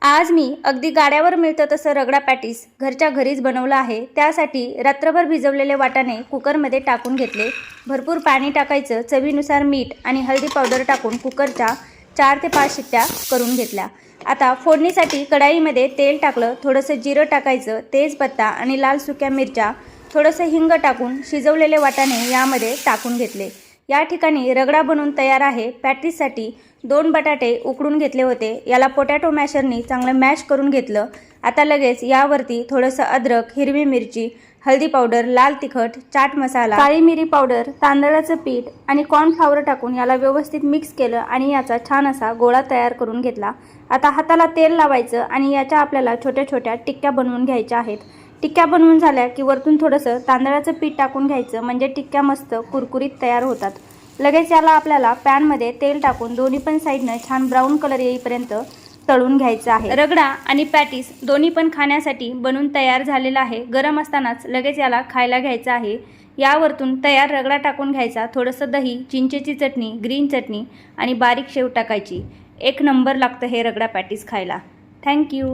आज मी अगदी गाड्यावर मिळतं तसं रगडा पॅटीस घरच्या घरीच बनवलं आहे। त्यासाठी रात्रभर भिजवलेले वाटाणे कुकरमध्ये टाकून घेतले। भरपूर पाणी टाकायचं, चवीनुसार मीठ आणि हळदी पावडर टाकून कुकरच्या 4 ते 5 शिट्ट्या करून घेतल्या। आता फोडणीसाठी कढाईमध्ये तेल टाकलं, थोडंसं जिरं टाकायचं, तेजपत्ता आणि लाल सुक्या मिरच्या, थोडंसं हिंग टाकून शिजवलेले वाटाणे यामध्ये टाकून घेतले। या ठिकाणी रगडा बनवून तयार आहे। पॅटीससाठी 2 बटाटे उकडून घेतले होते, याला पोटॅटो मॅशरनी चांगलं मॅश करून घेतलं। आता लगेच यावरती थोडंसं अद्रक, हिरवी मिरची, हळदी पावडर, लाल तिखट, चाट मसाला, काळी मिरी पावडर, तांदळाचं पीठ आणि कॉर्नफ्लॉवर टाकून याला व्यवस्थित मिक्स केलं आणि याचा छान असा गोळा तयार करून घेतला। आता हाताला तेल लावायचं आणि याच्या आपल्याला छोट्या छोट्या टिक्क्या बनवून घ्यायच्या आहेत। टिक्क्या बनवून झाल्या की वरतून थोडंसं तांदळाचं पीठ टाकून घ्यायचं, म्हणजे टिक्क्या मस्त कुरकुरीत तयार होतात। लगेच याला आपल्याला पॅनमध्ये तेल टाकून दोन्ही पण साईडनं छान ब्राऊन कलर येईपर्यंत तळून घ्यायचं आहे। रगडा आणि पॅटीस दोन्ही पण खाण्यासाठी बनून तयार झालेला आहे। गरम असतानाच लगेच याला खायला घ्यायचं आहे। यावरतून तयार रगडा टाकून घ्यायचा, थोडंसं दही, चिंचेची चटणी, ग्रीन चटणी आणि बारीक शेव टाकायची। एक नंबर लागतं हे रगडा पॅटीस खायला। थँक्यू।